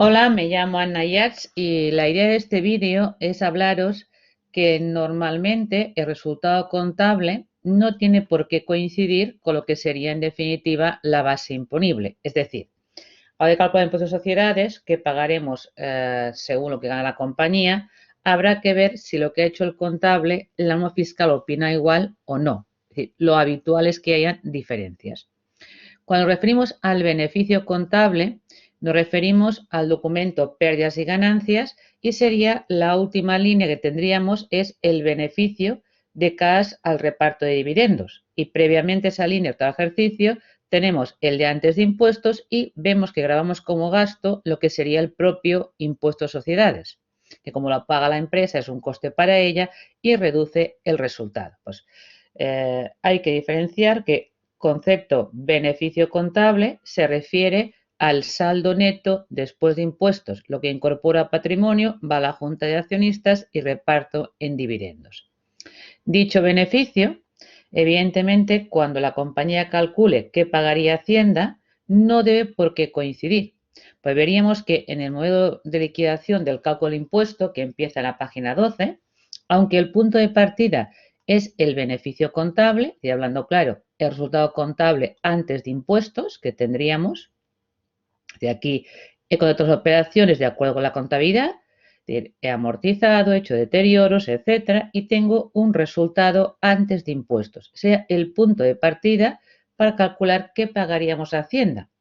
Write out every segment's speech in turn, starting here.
Hola, me llamo Anna Yats y la idea de este vídeo es hablaros que normalmente el resultado contable no tiene por qué coincidir con lo que sería en definitiva la base imponible. Es decir, a la hora de calcular impuestos de sociedades que pagaremos según lo que gana la compañía, habrá que ver si lo que ha hecho el contable, la norma fiscal opina igual o no. Es decir, lo habitual es que haya diferencias. Cuando nos referimos al beneficio contable, nos referimos al documento pérdidas y ganancias y sería la última línea que tendríamos es el beneficio de CAS al reparto de dividendos. Y previamente esa línea de ejercicio tenemos el de antes de impuestos y vemos que grabamos como gasto lo que sería el propio impuesto a sociedades, que como lo paga la empresa es un coste para ella y reduce el resultado. Pues hay que diferenciar que concepto beneficio contable se refiere al saldo neto después de impuestos, lo que incorpora patrimonio, va a la junta de accionistas y reparto en dividendos. Dicho beneficio, evidentemente, cuando la compañía calcule qué pagaría Hacienda, no debe por qué coincidir. Pues veríamos que en el modelo de liquidación del cálculo del impuesto, que empieza en la página 12, aunque el punto de partida es el beneficio contable, y hablando claro, el resultado contable antes de impuestos que tendríamos, de aquí he con otras operaciones de acuerdo con la contabilidad, he amortizado, he hecho deterioros, etcétera, y tengo un resultado antes de impuestos, sea el punto de partida para calcular qué pagaríamos a Hacienda.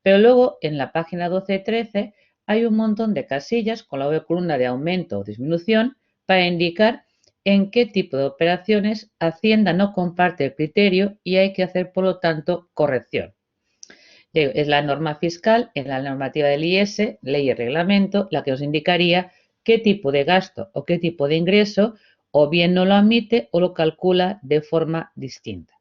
Pero luego en la página 12-13 hay un montón de casillas con la doble columna de aumento o disminución para indicar en qué tipo de operaciones Hacienda no comparte el criterio y hay que hacer, por lo tanto, corrección. Es la norma fiscal, en la normativa del IS, ley y reglamento, la que os indicaría qué tipo de gasto o qué tipo de ingreso o bien no lo admite o lo calcula de forma distinta.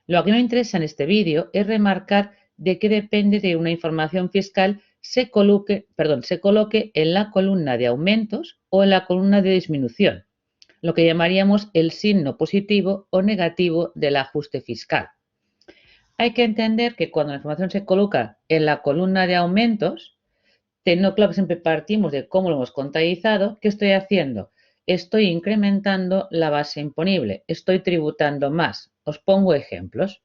Lo que me interesa en este vídeo es remarcar de qué depende de una información fiscal se coloque en la columna de aumentos o en la columna de disminución, lo que llamaríamos el signo positivo o negativo del ajuste fiscal. Hay que entender que cuando la información se coloca en la columna de aumentos, teniendo claro que siempre partimos de cómo lo hemos contabilizado, ¿qué estoy haciendo? Estoy incrementando la base imponible, estoy tributando más. Os pongo ejemplos.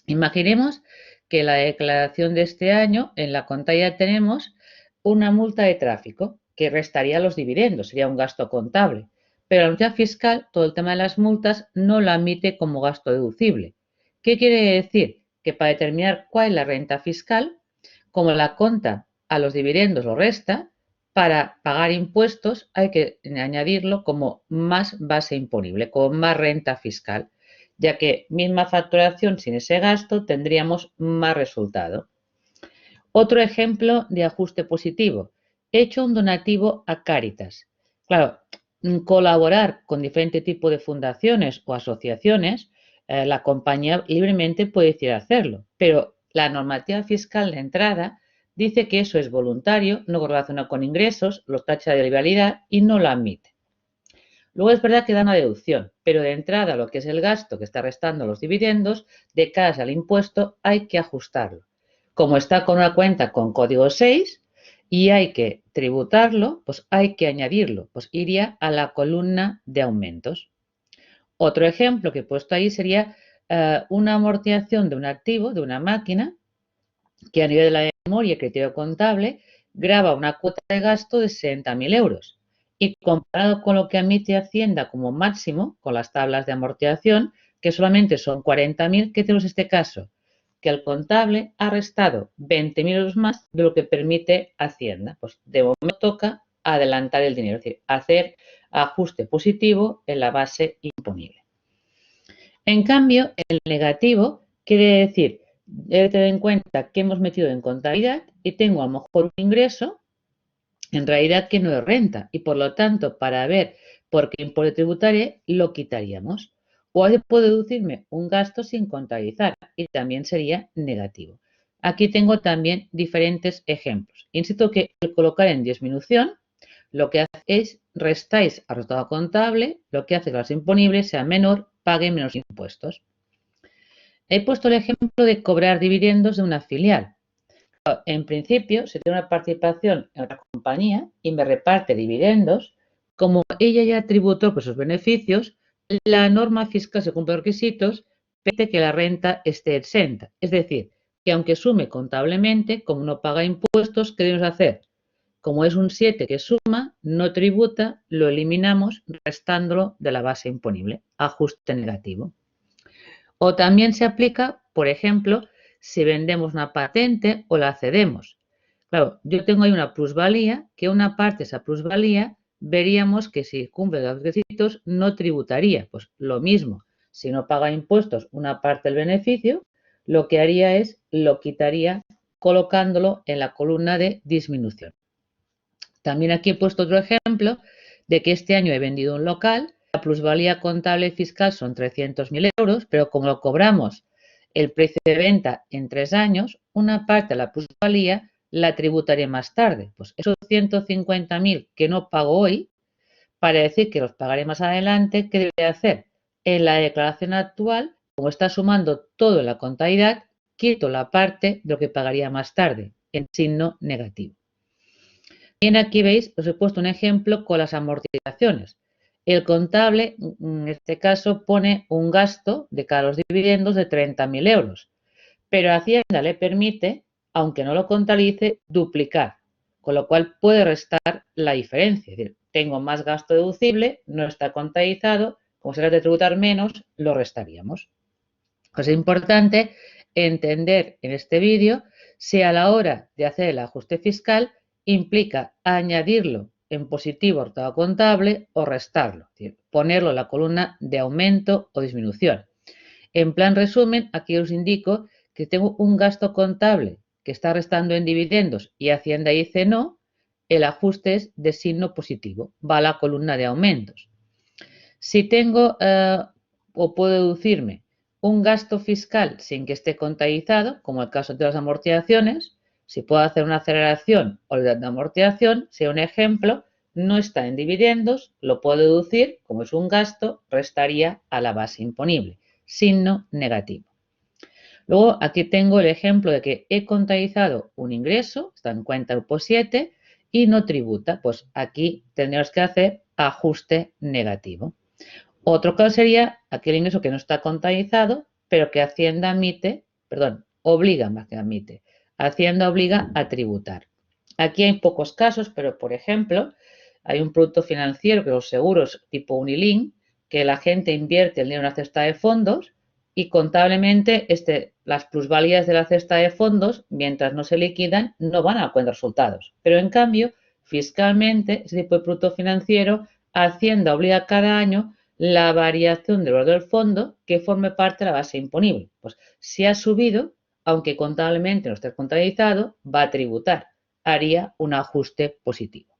Imaginemos que la declaración de este año, en la contabilidad tenemos una multa de tráfico que restaría los dividendos, sería un gasto contable. Pero la autoridad fiscal, todo el tema de las multas, no lo admite como gasto deducible. ¿Qué quiere decir? Que para determinar cuál es la renta fiscal, como la conta a los dividendos lo resta, para pagar impuestos hay que añadirlo como más base imponible, como más renta fiscal, ya que misma facturación sin ese gasto tendríamos más resultado. Otro ejemplo de ajuste positivo. He hecho un donativo a Cáritas. Claro, colaborar con diferentes tipos de fundaciones o asociaciones, la compañía libremente puede decidir hacerlo, pero la normativa fiscal de entrada dice que eso es voluntario, no relaciona con ingresos, los tacha de legalidad y no lo admite. Luego es verdad que da una deducción, pero de entrada lo que es el gasto que está restando los dividendos, de cara al impuesto hay que ajustarlo. Como está con una cuenta con código 6 y hay que tributarlo, pues hay que añadirlo, pues iría a la columna de aumentos. Otro ejemplo que he puesto ahí sería una amortización de un activo, de una máquina, que a nivel de la memoria y criterio contable grava una cuota de gasto de 60.000 euros. Y comparado con lo que admite Hacienda como máximo, con las tablas de amortización, que solamente son 40.000, ¿qué tenemos en este caso? Que el contable ha restado 20.000 euros más de lo que permite Hacienda. Pues de momento toca adelantar el dinero, es decir, hacer ajuste positivo en la base imponible. En cambio, el negativo quiere decir, he de tener en cuenta que hemos metido en contabilidad y tengo a lo mejor un ingreso, en realidad que no es renta, y por lo tanto, para ver por qué importe tributario, lo quitaríamos. O a veces puedo deducirme un gasto sin contabilizar y también sería negativo. Aquí tengo también diferentes ejemplos. Insisto que el colocar en disminución lo que hace es restáis al resultado contable, lo que hace que los imponibles sea menor, pague menos impuestos. He puesto el ejemplo de cobrar dividendos de una filial. En principio, si tengo una participación en otra compañía y me reparte dividendos, como ella ya tributó por sus beneficios, la norma fiscal, según los requisitos, permite que la renta esté exenta. Es decir, que aunque sume contablemente, como no paga impuestos, ¿qué debemos hacer? Como es un 7 que suma, no tributa, lo eliminamos restándolo de la base imponible, ajuste negativo. O también se aplica, por ejemplo, si vendemos una patente o la cedemos. Claro, yo tengo ahí una plusvalía, que una parte de esa plusvalía veríamos que si cumple los requisitos no tributaría. Pues lo mismo, si no paga impuestos una parte del beneficio, lo que haría es lo quitaría colocándolo en la columna de disminución. También aquí he puesto otro ejemplo de que este año he vendido un local, la plusvalía contable y fiscal son 300.000 euros, pero como lo cobramos el precio de venta en 3 años, una parte de la plusvalía la tributaré más tarde. Pues esos 150.000 que no pago hoy, para decir que los pagaré más adelante, ¿qué debe hacer? En la declaración actual, como está sumando todo en la contabilidad, quito la parte de lo que pagaría más tarde, en signo negativo. Bien, aquí veis, os he puesto un ejemplo con las amortizaciones. El contable, en este caso, pone un gasto de cada los dividendos de 30.000 euros, pero Hacienda le permite, aunque no lo contabilice, duplicar, con lo cual puede restar la diferencia. Es decir, tengo más gasto deducible, no está contabilizado, como se trata de tributar menos, lo restaríamos. Pues es importante entender en este vídeo si a la hora de hacer el ajuste fiscal implica añadirlo en positivo al estado contable o restarlo, es decir, ponerlo en la columna de aumento o disminución. En plan resumen, aquí os indico que tengo un gasto contable que está restando en dividendos y Hacienda dice no, el ajuste es de signo positivo, va a la columna de aumentos. Si tengo o puedo deducirme un gasto fiscal sin que esté contabilizado, como el caso de las amortizaciones, si puedo hacer una aceleración o de amortización, sea un ejemplo, no está en dividendos, lo puedo deducir, como es un gasto, restaría a la base imponible, signo negativo. Luego aquí tengo el ejemplo de que he contabilizado un ingreso, está en cuenta grupo 7 y no tributa, pues aquí tendríamos que hacer ajuste negativo. Otro caso sería aquel ingreso que no está contabilizado, pero que Hacienda obliga más que admite. Hacienda obliga a tributar. Aquí hay pocos casos, pero por ejemplo, hay un producto financiero que los seguros tipo Unilink, que la gente invierte el dinero en una cesta de fondos y contablemente las plusvalías de la cesta de fondos, mientras no se liquidan, no van a la cuenta de resultados. Pero en cambio, fiscalmente, ese tipo de producto financiero, Hacienda obliga cada año la variación del valor del fondo que forme parte de la base imponible. Pues si ha subido, aunque contablemente no esté contabilizado, va a tributar. Haría un ajuste positivo.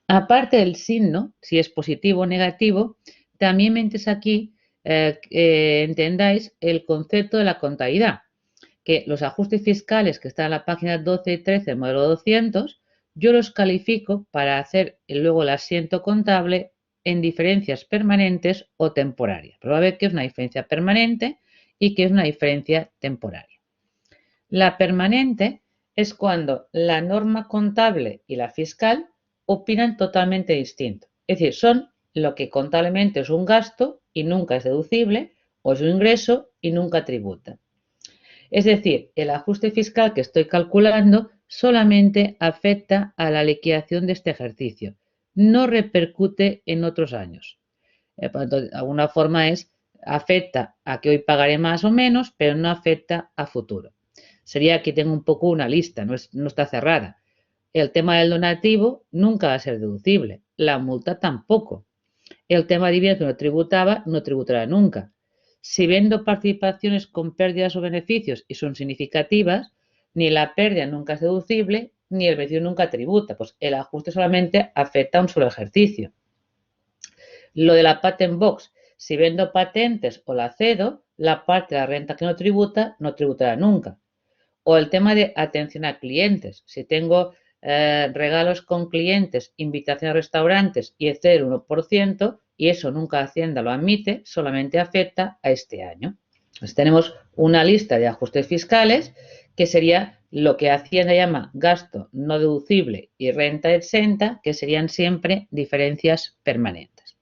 Aparte del signo, si es positivo o negativo, también me interesa aquí entendáis el concepto de la contabilidad, que los ajustes fiscales que están en la página 12 y 13 del modelo 200, yo los califico para hacer luego el asiento contable en diferencias permanentes o temporarias. Pero va a ver que es una diferencia permanente y que es una diferencia temporaria. La permanente es cuando la norma contable y la fiscal opinan totalmente distinto. Es decir, son lo que contablemente es un gasto y nunca es deducible, o es un ingreso y nunca tributa. Es decir, el ajuste fiscal que estoy calculando solamente afecta a la liquidación de este ejercicio, no repercute en otros años. Por lo tanto, de alguna forma afecta a que hoy pagaré más o menos, pero no afecta a futuro. Sería que tengo un poco una lista, no está cerrada. El tema del donativo nunca va a ser deducible, la multa tampoco. El tema de dividendos que no tributaba, no tributará nunca. Si vendo participaciones con pérdidas o beneficios y son significativas, ni la pérdida nunca es deducible, ni el beneficio nunca tributa. Pues el ajuste solamente afecta a un solo ejercicio. Lo de la patent box, si vendo patentes o la cedo, la parte de la renta que no tributa, no tributará nunca. O el tema de atención a clientes. Si tengo regalos con clientes, invitación a restaurantes y excede el 1%, y eso nunca Hacienda lo admite, solamente afecta a este año. Entonces tenemos una lista de ajustes fiscales que sería lo que Hacienda llama gasto no deducible y renta exenta, que serían siempre diferencias permanentes.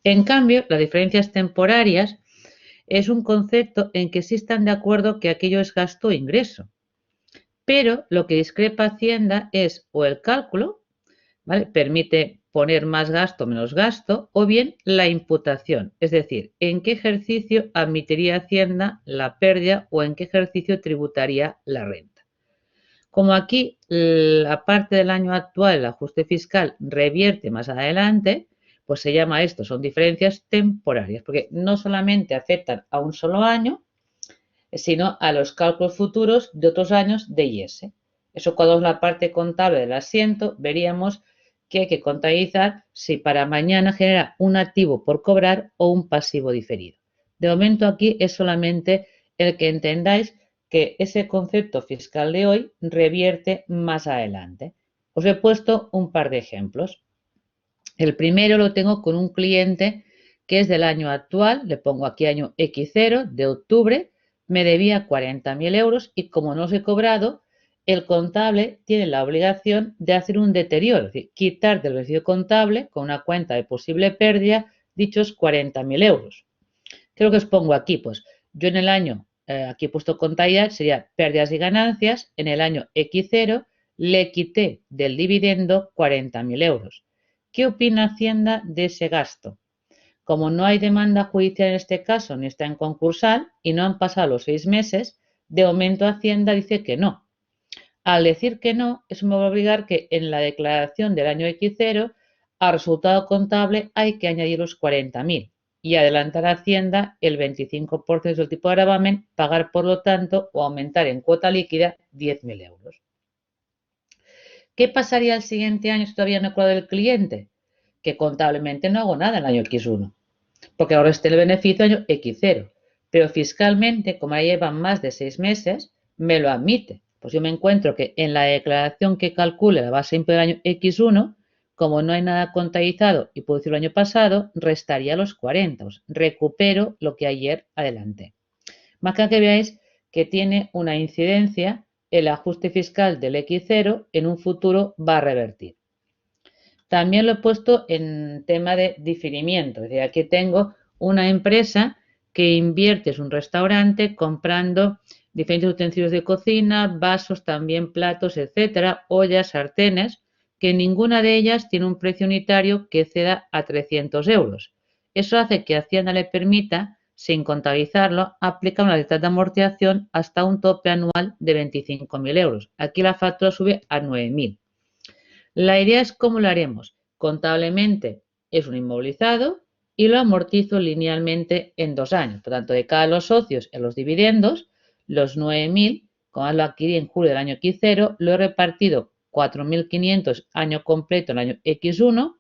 En cambio, las diferencias temporarias es un concepto en que sí están de acuerdo que aquello es gasto o ingreso, pero lo que discrepa Hacienda es o el cálculo, ¿vale? Permite poner más gasto o menos gasto, o bien la imputación, es decir, en qué ejercicio admitiría Hacienda la pérdida o en qué ejercicio tributaría la renta. Como aquí la parte del año actual, el ajuste fiscal, revierte más adelante, pues se llama esto, son diferencias temporarias, porque no solamente afectan a un solo año, sino a los cálculos futuros de otros años de IS. Eso cuando es la parte contable del asiento, veríamos que hay que contabilizar si para mañana genera un activo por cobrar o un pasivo diferido. De momento aquí es solamente el que entendáis que ese concepto fiscal de hoy revierte más adelante. Os he puesto un par de ejemplos. El primero lo tengo con un cliente que es del año actual, le pongo aquí año X0 de octubre, me debía 40.000 euros y como no os he cobrado, el contable tiene la obligación de hacer un deterioro, es decir, quitar del beneficio contable con una cuenta de posible pérdida dichos 40.000 euros. Creo que os pongo aquí, pues yo en el año, aquí he puesto contabilidad, sería pérdidas y ganancias, en el año X0 le quité del dividendo 40.000 euros. ¿Qué opina Hacienda de ese gasto? Como no hay demanda judicial en este caso, ni está en concursal y no han pasado los 6 meses, de momento Hacienda dice que no. Al decir que no, eso me va a obligar que en la declaración del año X0 al resultado contable hay que añadir los 40.000 y adelantar a Hacienda el 25% del tipo de gravamen, pagar por lo tanto o aumentar en cuota líquida 10.000 euros. ¿Qué pasaría el siguiente año si todavía no he cobrado el cliente? Que contablemente no hago nada en el año X1, porque ahora esté el beneficio año X0, pero fiscalmente, como ya llevan más de 6 meses, me lo admite. Pues yo me encuentro que en la declaración que calcule la base impuesta del año X1, como no hay nada contabilizado y puedo decir el año pasado, restaría los 40, pues recupero lo que ayer adelanté. Más que veáis que tiene una incidencia, el ajuste fiscal del X0 en un futuro va a revertir. También lo he puesto en tema de diferimiento. Es decir, aquí tengo una empresa que invierte, es un restaurante, comprando diferentes utensilios de cocina, vasos, también platos, etcétera, ollas, sartenes, que ninguna de ellas tiene un precio unitario que ceda a 300 euros. Eso hace que Hacienda le permita, sin contabilizarlo, aplicar una letra de amortización hasta un tope anual de 25.000 euros. Aquí la factura sube a 9.000. La idea es cómo lo haremos. Contablemente es un inmovilizado y lo amortizo linealmente en 2 años. Por tanto, de cada los socios en los dividendos, los 9.000, como lo adquirí en julio del año X0, lo he repartido 4.500 año completo en el año X1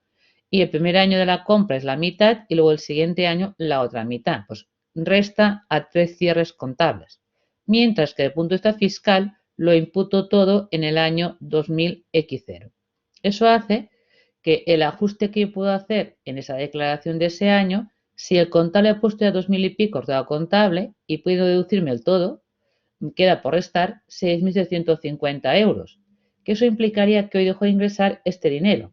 y el primer año de la compra es la mitad y luego el siguiente año la otra mitad. Pues resta a 3 cierres contables. Mientras que desde el punto de vista fiscal lo imputo todo en el año 2000 X0. Eso hace que el ajuste que yo puedo hacer en esa declaración de ese año, si el contable ha puesto ya 2.000 y pico ordenado contable y puedo deducirme el todo, me queda por restar 6.650 euros, que eso implicaría que hoy dejo de ingresar este dinero.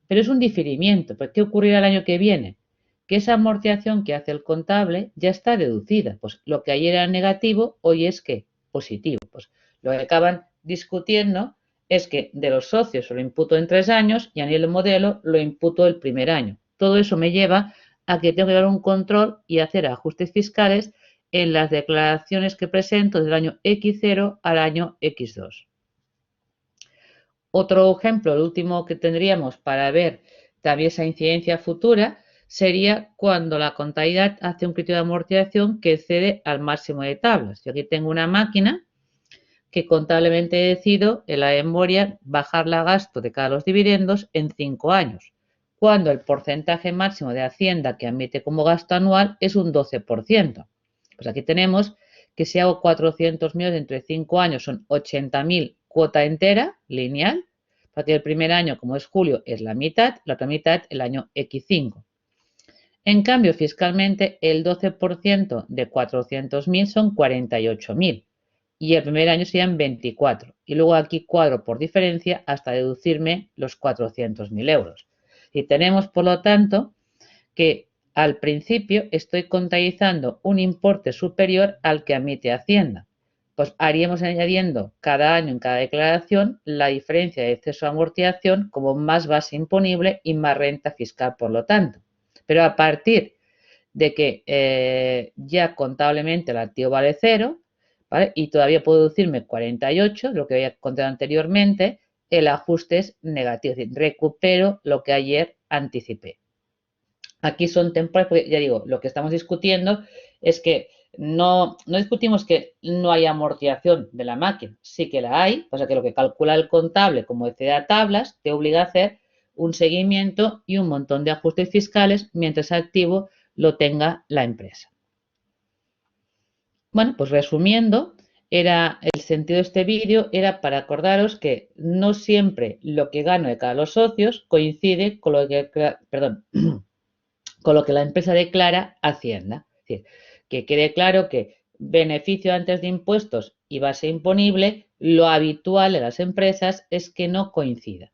Pero es un diferimiento, pues ¿qué ocurrirá el año que viene? Que esa amortización que hace el contable ya está deducida, pues lo que ayer era negativo, hoy es que positivo. Pues lo que acaban discutiendo es que de los socios lo imputo en 3 años y a nivel de modelo lo imputo el primer año. Todo eso me lleva a que tengo que dar un control y hacer ajustes fiscales en las declaraciones que presento del año X0 al año X2. Otro ejemplo, el último que tendríamos para ver también esa incidencia futura, sería cuando la contabilidad hace un criterio de amortización que excede al máximo de tablas. Yo aquí tengo una máquina que contablemente decido en la memoria bajarla a gasto de cada los dividendos en 5 años, cuando el porcentaje máximo de Hacienda que admite como gasto anual es un 12%. Pues aquí tenemos que si hago 400.000 entre 5 años son 80.000 cuota entera, lineal, para que el primer año, como es julio, es la mitad, la otra mitad el año X5. En cambio, fiscalmente, el 12% de 400.000 son 48.000. y el primer año serían 24. Y luego aquí cuadro por diferencia hasta deducirme los 400.000 euros. Y tenemos, por lo tanto, que al principio estoy contabilizando un importe superior al que admite Hacienda. Pues haríamos añadiendo cada año en cada declaración la diferencia de exceso de amortización como más base imponible y más renta fiscal, por lo tanto. Pero a partir de que ya contablemente el activo vale 0, ¿vale? Y todavía puedo deducirme 48, lo que había contado anteriormente, el ajuste es negativo, es decir, recupero lo que ayer anticipé. Aquí son temporales, porque ya digo, lo que estamos discutiendo es que no discutimos que no hay amortización de la máquina, sí que la hay, pasa que lo que calcula el contable, como decía a tablas, te obliga a hacer un seguimiento y un montón de ajustes fiscales mientras activo lo tenga la empresa. Bueno, pues resumiendo, el sentido de este vídeo era para acordaros que no siempre lo que gano de cada los socios coincide con lo que, perdón, con lo que la empresa declara a Hacienda. Es decir, que quede claro que beneficio antes de impuestos y base imponible, lo habitual en las empresas es que no coincida,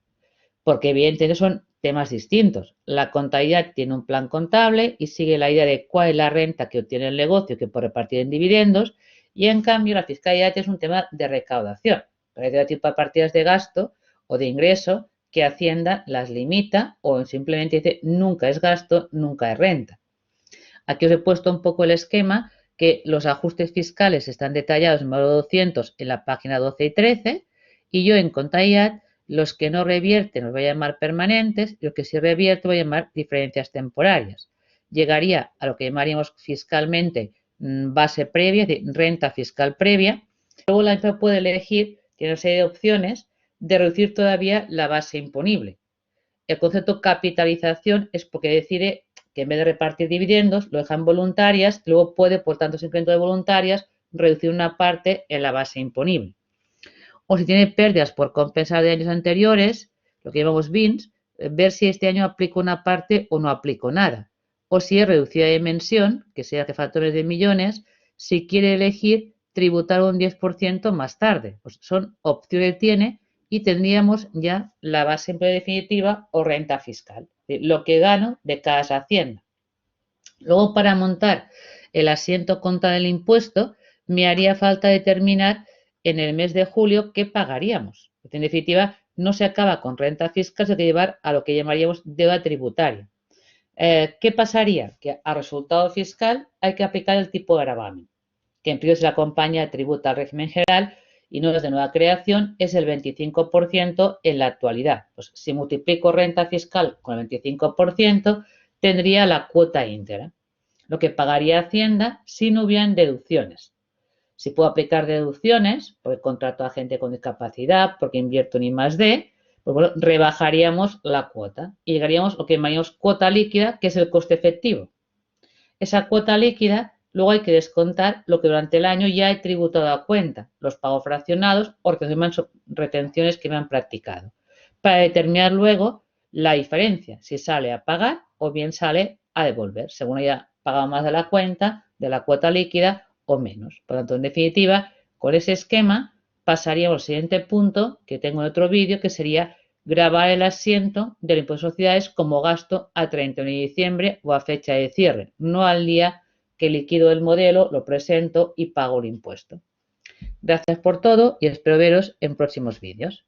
porque evidentemente son temas distintos. La contabilidad tiene un plan contable y sigue la idea de cuál es la renta que obtiene el negocio que puede repartir en dividendos, y en cambio la fiscalidad es un tema de recaudación. Hay tipo de partidas de gasto o de ingreso que Hacienda las limita o simplemente dice nunca es gasto, nunca es renta. Aquí os he puesto un poco el esquema, que los ajustes fiscales están detallados en el módulo 200 en la página 12 y 13, y yo en contabilidad los que no revierten los voy a llamar permanentes y los que sí revierten voy a llamar diferencias temporarias. Llegaría a lo que llamaríamos fiscalmente base previa, es decir, renta fiscal previa. Luego la empresa puede elegir, tiene una serie de opciones, de reducir todavía la base imponible. El concepto capitalización es porque decide que en vez de repartir dividendos, lo dejan voluntarias, luego puede, por tanto, ese incremento de voluntarias, reducir una parte en la base imponible. O si tiene pérdidas por compensar de años anteriores, lo que llamamos BINs, ver si este año aplico una parte o no aplico nada. O si es reducida de dimensión, que sea de factores de millones, si quiere elegir tributar un 10% más tarde. Pues son opciones que tiene y tendríamos ya la base definitiva o renta fiscal, lo que gano de cada hacienda. Luego, para montar el asiento contra el impuesto, me haría falta determinar en el mes de julio qué pagaríamos. En definitiva, no se acaba con renta fiscal, se tiene que llevar a lo que llamaríamos deuda tributaria. ¿Qué pasaría? Que a resultado fiscal hay que aplicar el tipo de gravamen, que en principio si la compañía tributa al régimen general y no es de nueva creación, es el 25% en la actualidad. Pues si multiplico renta fiscal con el 25%, tendría la cuota íntegra, lo que pagaría Hacienda si no hubieran deducciones. Si puedo aplicar deducciones, porque contrato a gente con discapacidad, porque invierto en I+D, pues bueno, rebajaríamos la cuota y llegaríamos a lo que llamamos cuota líquida, que es el coste efectivo. Esa cuota líquida luego hay que descontar lo que durante el año ya he tributado a cuenta, los pagos fraccionados o retenciones que me han practicado, para determinar luego la diferencia, si sale a pagar o bien sale a devolver, según haya pagado más de la cuenta, de la cuota líquida o menos. Por lo tanto, en definitiva, con ese esquema pasaríamos al siguiente punto que tengo en otro vídeo, que sería grabar el asiento del impuesto de sociedades como gasto a 31 de diciembre o a fecha de cierre, no al día que liquido el modelo, lo presento y pago el impuesto. Gracias por todo y espero veros en próximos vídeos.